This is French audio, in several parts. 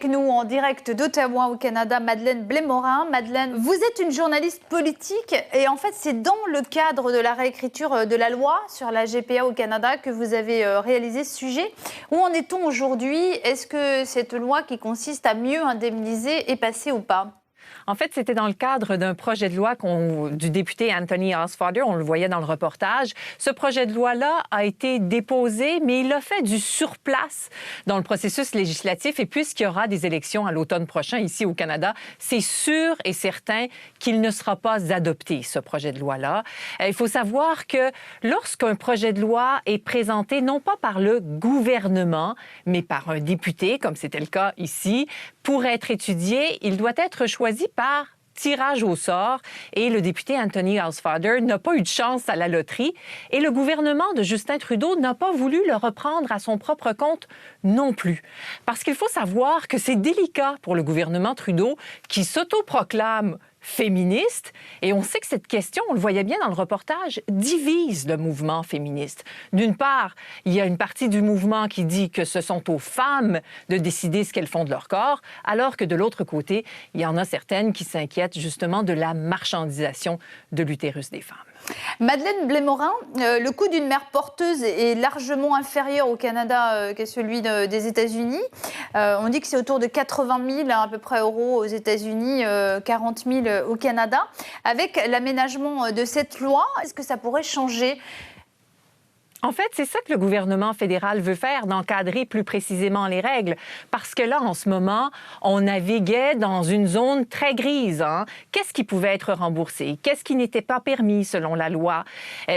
avec nous en direct d'Ottawa au Canada, Madeleine Blais-Morin. Madeleine, vous êtes une journaliste politique et en fait c'est dans le cadre de la réécriture de la loi sur la GPA au Canada que vous avez réalisé ce sujet. Où en est-on aujourd'hui? Est-ce que cette loi qui consiste à mieux indemniser est passée ou pas? En fait, c'était dans le cadre d'un projet de loi du député Anthony Housefather, on le voyait dans le reportage. Ce projet de loi-là a été déposé, mais il a fait du surplace dans le processus législatif. Et puisqu'il y aura des élections à l'automne prochain ici au Canada, c'est sûr et certain qu'il ne sera pas adopté, ce projet de loi-là. Il faut savoir que lorsqu'un projet de loi est présenté, non pas par le gouvernement, mais par un député, comme c'était le cas ici, pour être étudié, il doit être choisi par tirage au sort et le député Anthony Housefather n'a pas eu de chance à la loterie et le gouvernement de Justin Trudeau n'a pas voulu le reprendre à son propre compte non plus. Parce qu'il faut savoir que c'est délicat pour le gouvernement Trudeau qui s'autoproclame féministe. Et on sait que cette question, on le voyait bien dans le reportage, divise le mouvement féministe. D'une part, il y a une partie du mouvement qui dit que ce sont aux femmes de décider ce qu'elles font de leur corps, alors que de l'autre côté, il y en a certaines qui s'inquiètent justement de la marchandisation de l'utérus des femmes. Madeleine Blais-Morin, le coût d'une mère porteuse est largement inférieur au Canada qu'à celui des États-Unis. On dit que c'est autour de 80 000 à peu près euros aux États-Unis, 40 000 au Canada. Avec l'aménagement de cette loi, est-ce que ça pourrait changer ? En fait, c'est ça que le gouvernement fédéral veut faire, d'encadrer plus précisément les règles. Parce que là, en ce moment, on naviguait dans une zone très grise. Qu'est-ce qui pouvait être remboursé? Qu'est-ce qui n'était pas permis selon la loi?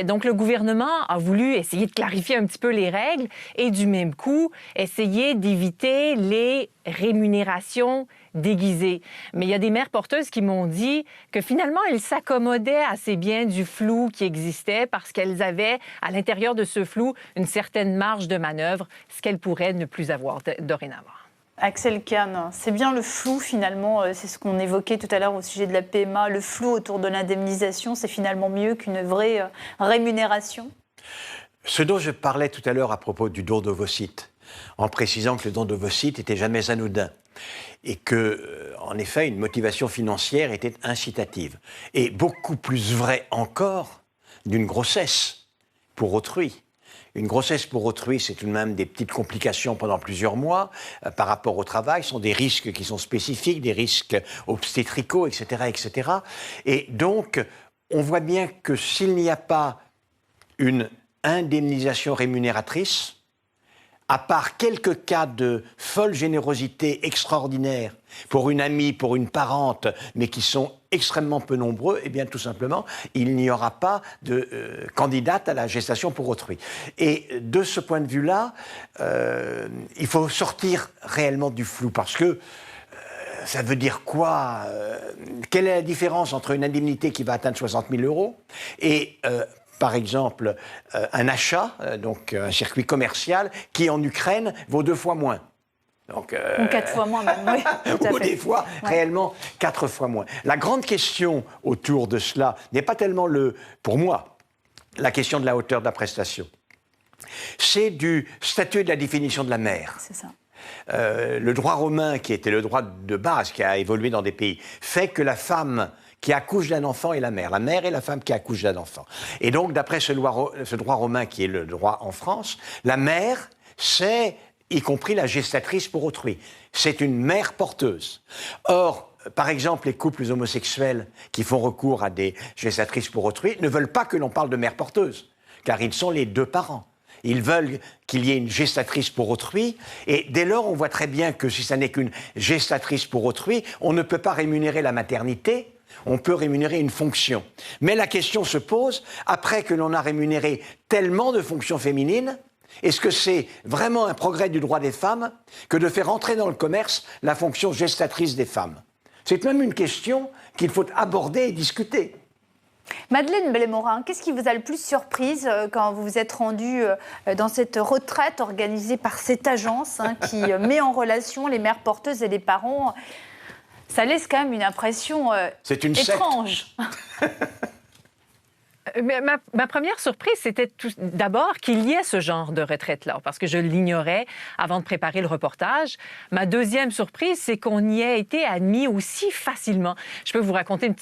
Donc, le gouvernement a voulu essayer de clarifier un petit peu les règles et du même coup, essayer d'éviter les rémunérations déguisées. Mais il y a des mères porteuses qui m'ont dit que finalement, elles s'accommodaient assez bien du flou qui existait parce qu'elles avaient, à l'intérieur de ce flou, une certaine marge de manœuvre, ce qu'elles pourraient ne plus avoir dorénavant. Axel Kahn, c'est bien le flou finalement, c'est ce qu'on évoquait tout à l'heure au sujet de la PMA, le flou autour de l'indemnisation, c'est finalement mieux qu'une vraie rémunération? Ce dont je parlais tout à l'heure à propos du don d'ovocytes, en précisant que le don d'ovocytes n'était jamais anodin et que, en effet, une motivation financière était incitative. Et beaucoup plus vrai encore d'une grossesse pour autrui. Une grossesse pour autrui, c'est tout de même des petites complications pendant plusieurs mois par rapport au travail. Ce sont des risques qui sont spécifiques, des risques obstétricaux, etc., etc. Et donc, on voit bien que s'il n'y a pas une indemnisation rémunératrice, à part quelques cas de folle générosité extraordinaire pour une amie, pour une parente, mais qui sont extrêmement peu nombreux, eh bien tout simplement, il n'y aura pas de candidate à la gestation pour autrui. Et de ce point de vue-là, il faut sortir réellement du flou, parce que ça veut dire quoi? Quelle est la différence entre une indemnité qui va atteindre 60 000 euros et par exemple, un achat, donc un circuit commercial, qui en Ukraine vaut 2 fois moins. Donc, ou 4 fois moins même, oui. Tout à ou fait. des fois, réellement, 4 fois moins. La grande question autour de cela n'est pas tellement, pour moi, la question de la hauteur de la prestation. C'est du statut et de la définition de la mère. C'est ça. Le droit romain, qui était le droit de base, qui a évolué dans des pays, fait que la femme qui accouche d'un enfant est la mère et la femme qui accouche d'un enfant. Et donc, d'après ce droit romain qui est le droit en France, la mère, c'est, y compris la gestatrice pour autrui, c'est une mère porteuse. Or, par exemple, les couples homosexuels qui font recours à des gestatrices pour autrui ne veulent pas que l'on parle de mère porteuse, car ils sont les 2 parents. Ils veulent qu'il y ait une gestatrice pour autrui, et dès lors, on voit très bien que si ça n'est qu'une gestatrice pour autrui, on ne peut pas rémunérer la maternité, on peut rémunérer une fonction. Mais la question se pose, après que l'on a rémunéré tellement de fonctions féminines, est-ce que c'est vraiment un progrès du droit des femmes que de faire entrer dans le commerce la fonction gestatrice des femmes? C'est même une question qu'il faut aborder et discuter. Madeleine Blais-Morin, qu'est-ce qui vous a le plus surprise quand vous vous êtes rendue dans cette retraite organisée par cette agence qui met en relation les mères porteuses et les parents? Ça laisse quand même une impression étrange. Ma première surprise, c'était d'abord qu'il y ait ce genre de retraite-là, parce que je l'ignorais avant de préparer le reportage. Ma deuxième surprise, c'est qu'on y ait été admis aussi facilement. Je peux vous raconter une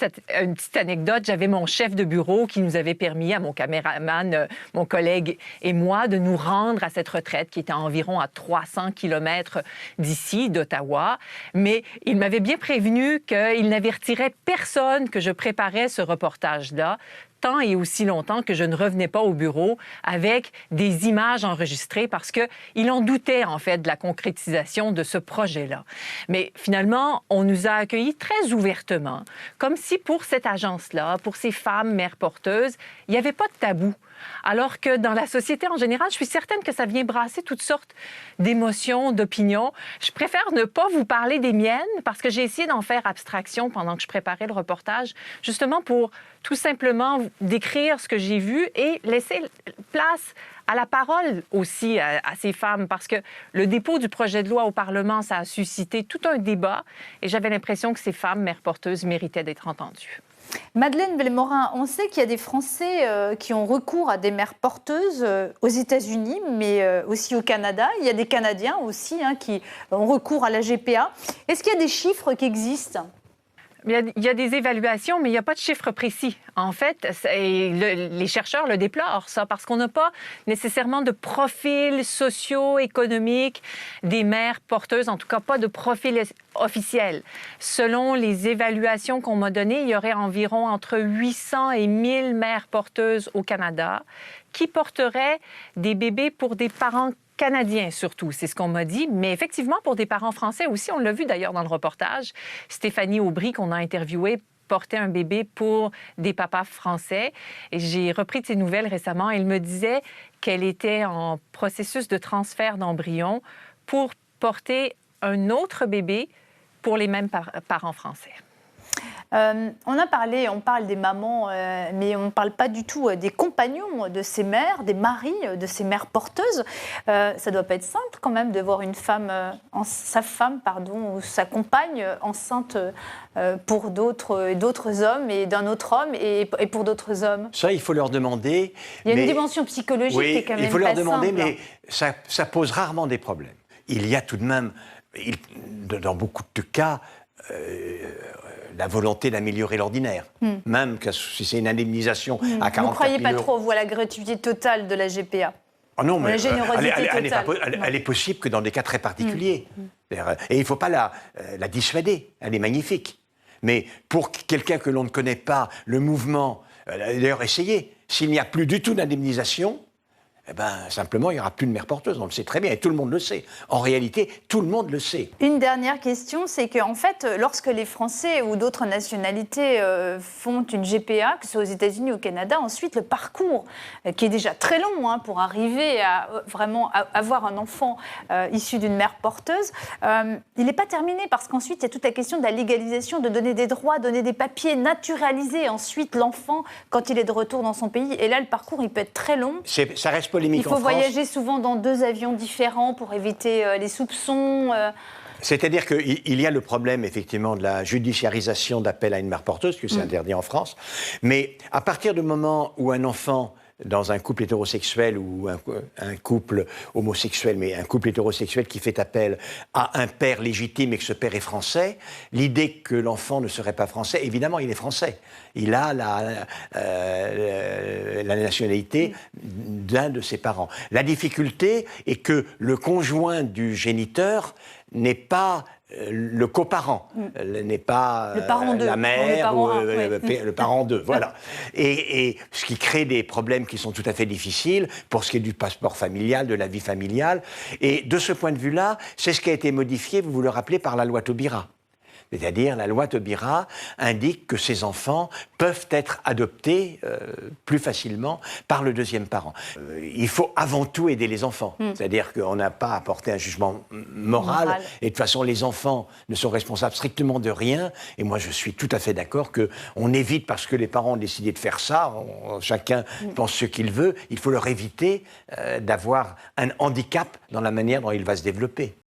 petite anecdote. J'avais mon chef de bureau qui nous avait permis, à mon caméraman, mon collègue et moi, de nous rendre à cette retraite qui était environ à 300 kilomètres d'ici, d'Ottawa. Mais il m'avait bien prévenu qu'il n'avertirait personne que je préparais ce reportage-là, tant et aussi longtemps que je ne revenais pas au bureau avec des images enregistrées parce qu'il en doutait, en fait, de la concrétisation de ce projet-là. Mais finalement, on nous a accueillis très ouvertement, comme si pour cette agence-là, pour ces femmes mères porteuses, il n'y avait pas de tabou. Alors que dans la société en général, je suis certaine que ça vient brasser toutes sortes d'émotions, d'opinions. Je préfère ne pas vous parler des miennes parce que j'ai essayé d'en faire abstraction pendant que je préparais le reportage, justement pour tout simplement décrire ce que j'ai vu et laisser place à la parole aussi à ces femmes, parce que le dépôt du projet de loi au Parlement, ça a suscité tout un débat et j'avais l'impression que ces femmes mères porteuses méritaient d'être entendues. Madeleine Blais-Morin, on sait qu'il y a des Français qui ont recours à des mères porteuses aux États-Unis, mais aussi au Canada. Il y a des Canadiens aussi qui ont recours à la GPA. Est-ce qu'il y a des chiffres qui existent ? Il y a des évaluations, mais il n'y a pas de chiffres précis. En fait, les chercheurs le déplorent, ça, parce qu'on n'a pas nécessairement de profil socio-économique des mères porteuses, en tout cas pas de profil officiel. Selon les évaluations qu'on m'a données, il y aurait environ entre 800 et 1000 mères porteuses au Canada qui porteraient des bébés pour des parents canadiens surtout, c'est ce qu'on m'a dit, mais effectivement pour des parents français aussi, on l'a vu d'ailleurs dans le reportage. Stéphanie Aubry, qu'on a interviewée, portait un bébé pour des papas français. Et j'ai repris de ses nouvelles récemment. Elle me disait qu'elle était en processus de transfert d'embryon pour porter un autre bébé pour les mêmes parents français. On parle des mamans, mais on ne parle pas du tout des compagnons de ces mères, des maris de ces mères porteuses. Ça ne doit pas être simple quand même de voir une femme, sa femme, ou sa compagne enceinte pour d'autres hommes et d'un autre homme et pour d'autres hommes. Ça, il faut leur demander. Il y a une dimension psychologique qui est quand même il faut leur pas demander, simple. mais ça pose rarement des problèmes. Il y a tout de même, dans beaucoup de cas, la volonté d'améliorer l'ordinaire, même si c'est une indemnisation à 44 000 euros. Vous ne croyez pas trop, vous, à la gratuité totale de la GPA? Oh non, mais la générosité totale. Elle est possible que dans des cas très particuliers. Et il ne faut pas la dissuader, elle est magnifique. Mais pour quelqu'un que l'on ne connaît pas, le mouvement, d'ailleurs essayez, s'il n'y a plus du tout d'indemnisation, simplement, il n'y aura plus de mère porteuse, on le sait très bien, et tout le monde le sait. En réalité, tout le monde le sait. Une dernière question, c'est qu'en fait, lorsque les Français ou d'autres nationalités font une GPA, que ce soit aux États-Unis ou au Canada, ensuite, le parcours, qui est déjà très long pour arriver à vraiment avoir un enfant issu d'une mère porteuse, il n'est pas terminé, parce qu'ensuite, il y a toute la question de la légalisation, de donner des droits, donner des papiers, naturaliser ensuite l'enfant quand il est de retour dans son pays. Et là, le parcours, il peut être très long. Ça reste polémique en France. Il faut voyager souvent dans 2 avions différents pour éviter les soupçons. C'est-à-dire qu'il y a le problème, effectivement, de la judiciarisation d'appel à une mère porteuse, que c'est interdit en France. Mais à partir du moment où un enfant, dans un couple hétérosexuel ou un couple homosexuel, mais un couple hétérosexuel qui fait appel à un père légitime et que ce père est français, l'idée que l'enfant ne serait pas français, évidemment, il est français. Il a la nationalité d'un de ses parents. La difficulté est que le conjoint du géniteur n'est pas le coparent, n'est pas la mère ou le parent d'eux. Voilà. Et ce qui crée des problèmes qui sont tout à fait difficiles pour ce qui est du passeport familial, de la vie familiale. Et de ce point de vue-là, c'est ce qui a été modifié, vous le rappelez, par la loi Taubira. C'est-à-dire, la loi Taubira indique que ces enfants peuvent être adoptés plus facilement par le deuxième parent. Il faut avant tout aider les enfants. C'est-à-dire qu'on n'a pas apporté un jugement moral. Et de toute façon, les enfants ne sont responsables strictement de rien. Et moi, je suis tout à fait d'accord qu'on évite, parce que les parents ont décidé de faire ça, chacun pense ce qu'il veut, il faut leur éviter d'avoir un handicap dans la manière dont il va se développer.